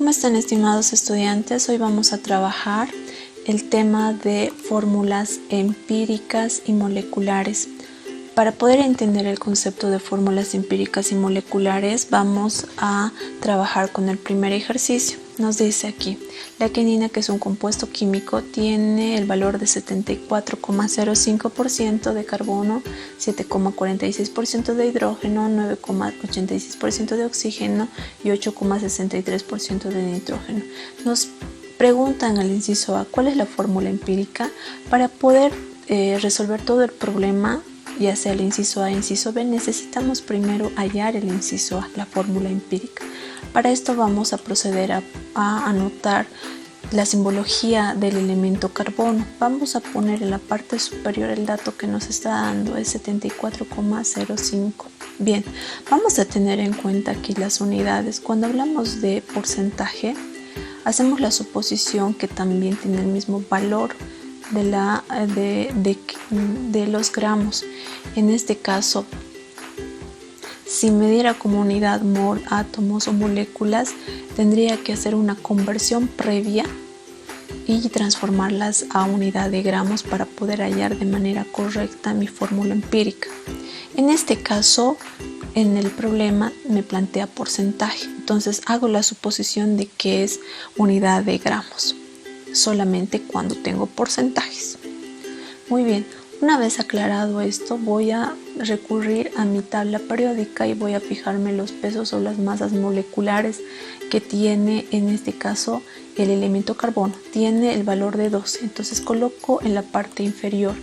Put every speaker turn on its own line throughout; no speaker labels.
¿Cómo están, estimados estudiantes? Hoy vamos a trabajar el tema de fórmulas empíricas y moleculares. Para poder entender el concepto de fórmulas empíricas y moleculares, vamos a trabajar con el primer ejercicio. Nos dice aquí, la quinina, que es un compuesto químico, tiene el valor de 74,05% de carbono, 7,46% de hidrógeno, 9,86% de oxígeno y 8,63% de nitrógeno. Nos preguntan al inciso A, ¿cuál es la fórmula empírica? Para poder resolver todo el problema, ya sea el inciso A e inciso B, necesitamos primero hallar el inciso A, la fórmula empírica. Para esto vamos a proceder a anotar la simbología del elemento carbono. Vamos a poner en la parte superior el dato que nos está dando, es 74,05. Bien, vamos a tener en cuenta aquí las unidades. Cuando hablamos de porcentaje, hacemos la suposición que también tiene el mismo valor de los gramos. En este caso, si me diera como unidad mol, átomos o moléculas, tendría que hacer una conversión previa y transformarlas a unidad de gramos para poder hallar de manera correcta mi fórmula empírica. En este caso, en el problema me plantea porcentaje, entonces hago la suposición de que es unidad de gramos, solamente cuando tengo porcentajes. Muy bien. Una vez aclarado esto, voy a recurrir a mi tabla periódica y voy a fijarme los pesos o las masas moleculares que tiene, en este caso, el elemento carbono. Tiene el valor de 12, entonces coloco en la parte inferior,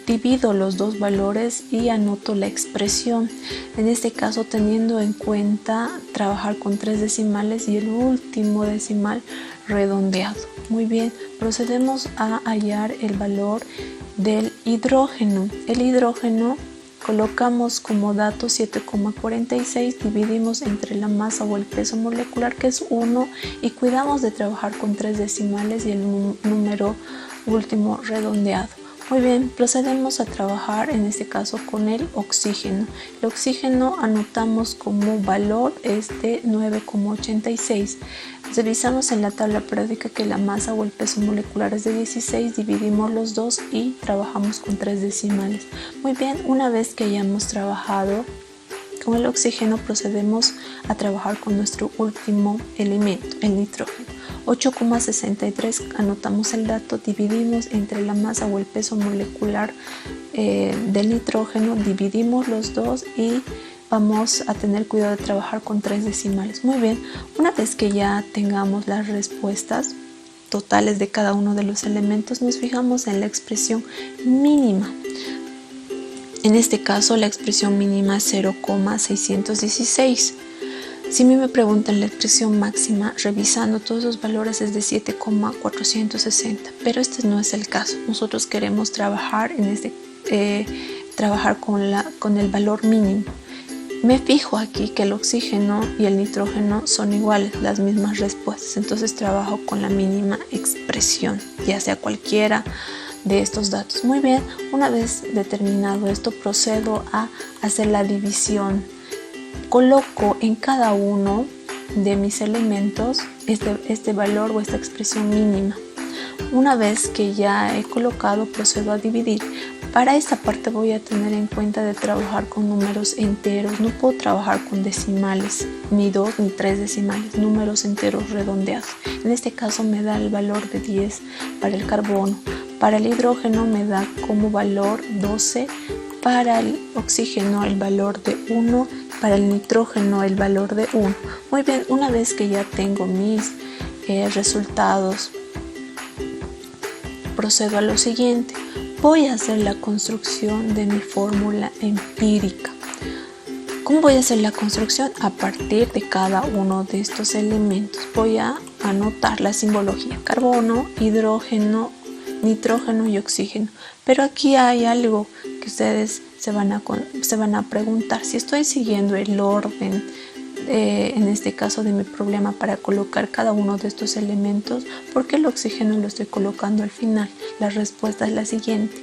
divido los dos valores y anoto la expresión. En este caso, teniendo en cuenta trabajar con 3 decimales y el último decimal redondeado. Muy bien, procedemos a hallar el valor del hidrógeno. El hidrógeno colocamos como dato 7,46, dividimos entre la masa o el peso molecular, que es 1, y cuidamos de trabajar con 3 decimales y el número último redondeado. Muy bien, procedemos a trabajar en este caso con el oxígeno. El oxígeno anotamos como valor de 9,86. Revisamos en la tabla periódica que la masa o el peso molecular es de 16, dividimos los dos y trabajamos con 3 decimales. Muy bien, una vez que hayamos trabajado con el oxígeno, procedemos a trabajar con nuestro último elemento, el nitrógeno. 8,63, anotamos el dato, dividimos entre la masa o el peso molecular del nitrógeno, dividimos los dos y vamos a tener cuidado de trabajar con 3 decimales. Muy bien, una vez que ya tengamos las respuestas totales de cada uno de los elementos, nos fijamos en la expresión mínima. En este caso, la expresión mínima es 0,616. Si a mí me preguntan la expresión máxima, revisando todos los valores, es de 7,460, pero este no es el caso. Nosotros queremos trabajar con el valor mínimo. Me fijo aquí que el oxígeno y el nitrógeno son iguales, las mismas respuestas, entonces trabajo con la mínima expresión, ya sea cualquiera de estos datos. Muy bien, una vez determinado esto, procedo a hacer la división. Coloco en cada uno de mis elementos este valor o esta expresión mínima. Una vez que ya he colocado, procedo a dividir. Para esta parte voy a tener en cuenta de trabajar con números enteros. No puedo trabajar con decimales, ni 2 ni 3 decimales, números enteros redondeados. En este caso me da el valor de 10 para el carbono. Para el hidrógeno me da como valor 12. Para el oxígeno el valor de 1. Para el nitrógeno el valor de 1. Muy bien, una vez que ya tengo mis resultados, procedo a lo siguiente. Voy a hacer la construcción de mi fórmula empírica. ¿Cómo voy a hacer la construcción? A partir de cada uno de estos elementos voy a anotar la simbología: carbono, hidrógeno, nitrógeno y oxígeno. Pero aquí hay algo que ustedes se van a preguntar. Si estoy siguiendo el orden, en este caso de mi problema, para colocar cada uno de estos elementos, ¿por qué el oxígeno lo estoy colocando al final? La respuesta es la siguiente.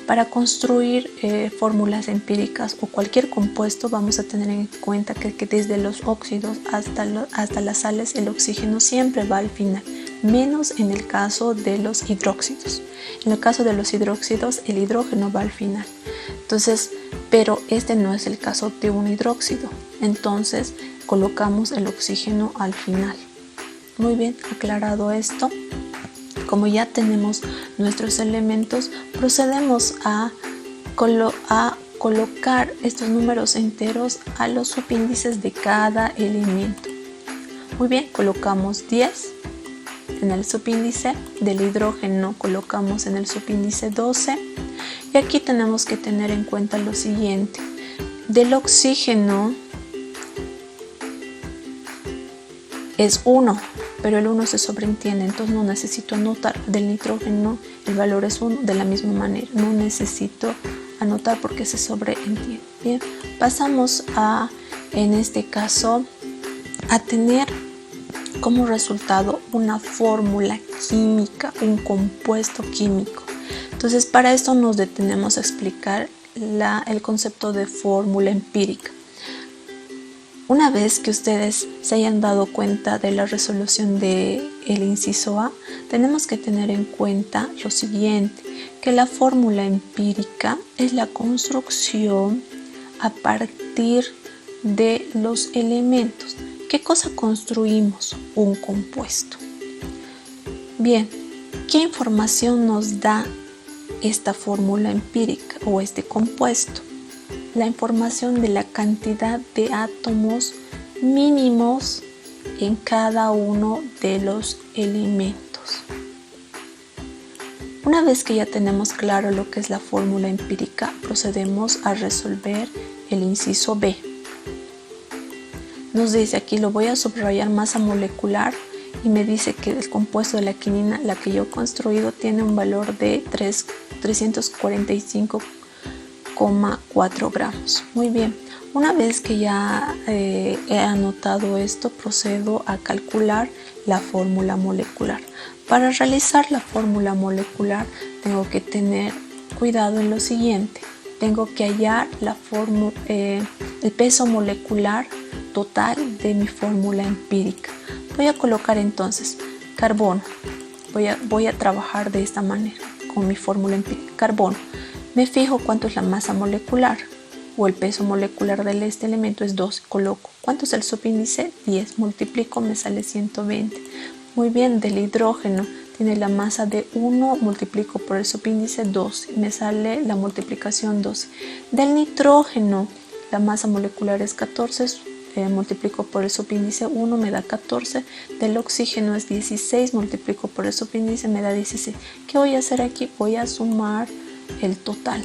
Para construir fórmulas empíricas o cualquier compuesto vamos a tener en cuenta que desde los óxidos hasta las sales el oxígeno siempre va al final, menos en el caso de los hidróxidos. En el caso de los hidróxidos el hidrógeno va al final. Entonces, pero este no es el caso de un hidróxido. Entonces colocamos el oxígeno al final. Muy bien, aclarado esto. Como ya tenemos nuestros elementos, procedemos a colocar estos números enteros a los subíndices de cada elemento. Muy bien, colocamos 10 en el subíndice, del hidrógeno colocamos en el subíndice 12 y aquí tenemos que tener en cuenta lo siguiente. Del oxígeno es 1. Pero el 1 se sobreentiende, entonces no necesito anotar. Del nitrógeno el valor es 1, de la misma manera, no necesito anotar porque se sobreentiende. Bien, pasamos en este caso, a tener como resultado una fórmula química, un compuesto químico. Entonces, para esto nos detenemos a explicar el concepto de fórmula empírica. Una vez que ustedes se hayan dado cuenta de la resolución del inciso A, tenemos que tener en cuenta lo siguiente, que la fórmula empírica es la construcción a partir de los elementos. ¿Qué cosa construimos? Un compuesto. Bien, ¿qué información nos da esta fórmula empírica o este compuesto? La información de la cantidad de átomos mínimos en cada uno de los elementos. Una vez que ya tenemos claro lo que es la fórmula empírica, procedemos a resolver el inciso B. Nos dice aquí, lo voy a subrayar, masa molecular, y me dice que el compuesto de la quinina, la que yo he construido, tiene un valor de 345,4 gramos. Muy bien, una vez que ya he anotado esto, procedo a calcular la fórmula molecular. Para realizar la fórmula molecular tengo que tener cuidado en lo siguiente. Tengo que hallar el peso molecular total de mi fórmula empírica. Voy a colocar entonces carbono. Voy a trabajar de esta manera con mi fórmula empírica. Carbono. Me fijo cuánto es la masa molecular o el peso molecular de este elemento es 12. Coloco. ¿Cuánto es el subíndice? 10. Multiplico, me sale 120. Muy bien, del hidrógeno tiene la masa de 1, multiplico por el subíndice 12. Me sale la multiplicación 12. Del nitrógeno, la masa molecular es 14. Multiplico por el subíndice 1, me da 14. Del oxígeno es 16. Multiplico por el subíndice, me da 16. ¿Qué voy a hacer aquí? Voy a sumar el total.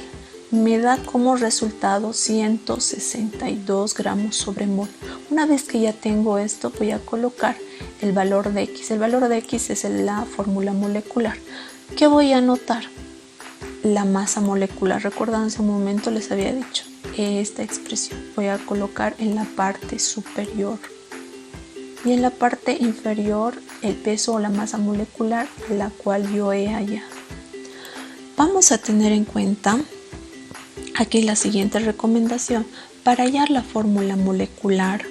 Me da como resultado 162 gramos sobre mol. Una vez que ya tengo esto, voy a colocar el valor de X. El valor de X es la fórmula molecular. ¿Qué voy a anotar? La masa molecular. Recuerdan, hace un momento les había dicho esta expresión. Voy a colocar en la parte superior y en la parte inferior el peso o la masa molecular, la cual yo he hallado. Vamos a tener en cuenta aquí la siguiente recomendación. Para hallar la fórmula molecular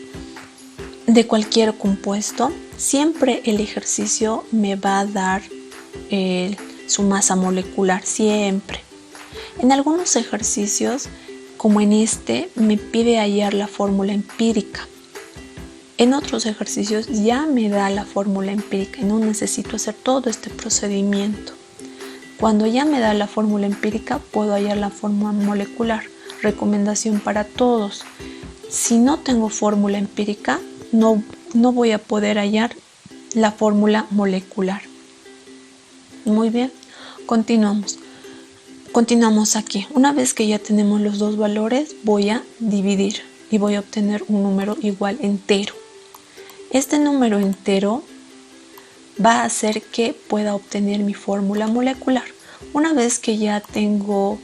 de cualquier compuesto, siempre el ejercicio me va a dar su masa molecular, siempre. En algunos ejercicios, como en este, me pide hallar la fórmula empírica. En otros ejercicios ya me da la fórmula empírica y no necesito hacer todo este procedimiento. Cuando ya me da la fórmula empírica, puedo hallar la fórmula molecular. Recomendación para todos. Si no tengo fórmula empírica, no voy a poder hallar la fórmula molecular. Muy bien, continuamos. Continuamos aquí. Una vez que ya tenemos los dos valores, voy a dividir y voy a obtener un número igual entero. Este número entero va a hacer que pueda obtener mi fórmula molecular. Una vez que ya tengo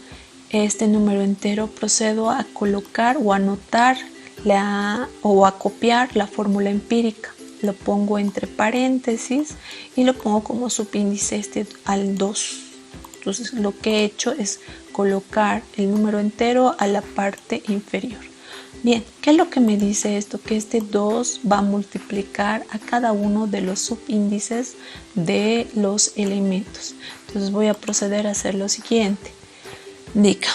este número entero, procedo a colocar o anotar o a copiar la fórmula empírica. Lo pongo entre paréntesis y lo pongo como subíndice al 2. Entonces lo que he hecho es colocar el número entero a la parte inferior. Bien, ¿qué es lo que me dice esto? Que este 2 va a multiplicar a cada uno de los subíndices de los elementos. Entonces voy a proceder a hacer lo siguiente. Diga,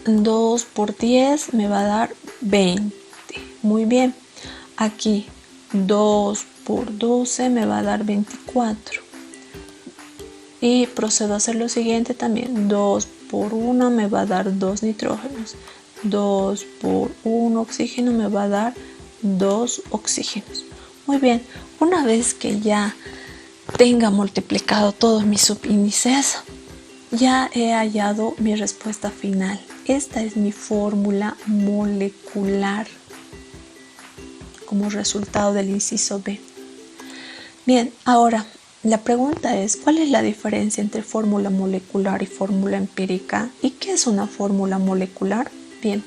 2 por 10 me va a dar 20. Muy bien. Aquí 2 por 12 me va a dar 24. Y procedo a hacer lo siguiente también. 2 por 1 me va a dar 2 nitrógenos. 2 por 1 oxígeno me va a dar 2 oxígenos. Muy bien, una vez que ya tenga multiplicado todos mis subíndices, ya he hallado mi respuesta final. Esta es mi fórmula molecular como resultado del inciso B. Bien, ahora la pregunta es, ¿cuál es la diferencia entre fórmula molecular y fórmula empírica? ¿Y qué es una fórmula molecular? Bien,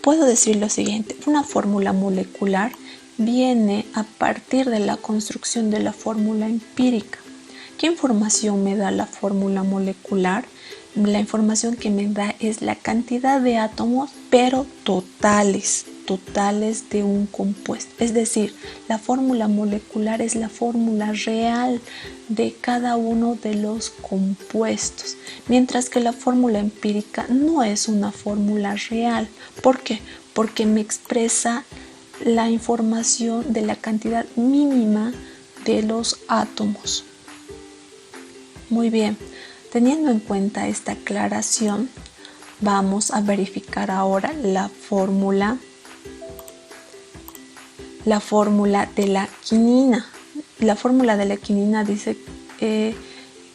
puedo decir lo siguiente, una fórmula molecular viene a partir de la construcción de la fórmula empírica. ¿Qué información me da la fórmula molecular? La información que me da es la cantidad de átomos, pero totales de un compuesto. Es decir, la fórmula molecular es la fórmula real de cada uno de los compuestos, mientras que la fórmula empírica no es una fórmula real. ¿Por qué? Porque me expresa la información de la cantidad mínima de los átomos. Muy bien, teniendo en cuenta esta aclaración, vamos a verificar ahora la fórmula de la quinina. La fórmula de la quinina dice que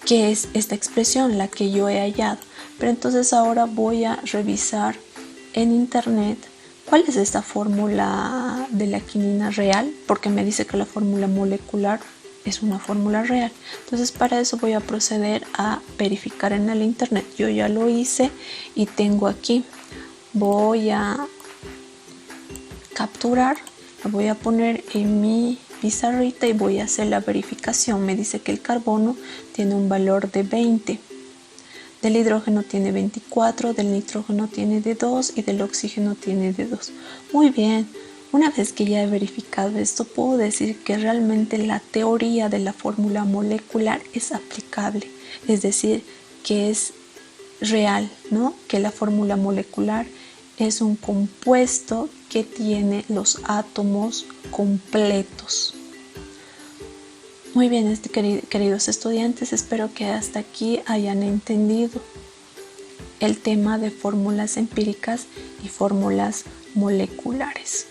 es esta expresión, la que yo he hallado. Pero entonces ahora voy a revisar en internet cuál es esta fórmula de la quinina real, porque me dice que la fórmula molecular es una fórmula real. Entonces para eso voy a proceder a verificar en el internet. Yo ya lo hice y tengo aquí. Voy a capturar, lo voy a poner en mi pizarrita y voy a hacer la verificación. Me dice que el carbono tiene un valor de 20, del hidrógeno tiene 24, del nitrógeno tiene de 2 y del oxígeno tiene de 2. Muy bien, una vez que ya he verificado esto, puedo decir que realmente la teoría de la fórmula molecular es aplicable, es decir, que es real, ¿no? Que la fórmula molecular es un compuesto que tiene los átomos completos. Muy bien, queridos estudiantes, espero que hasta aquí hayan entendido el tema de fórmulas empíricas y fórmulas moleculares.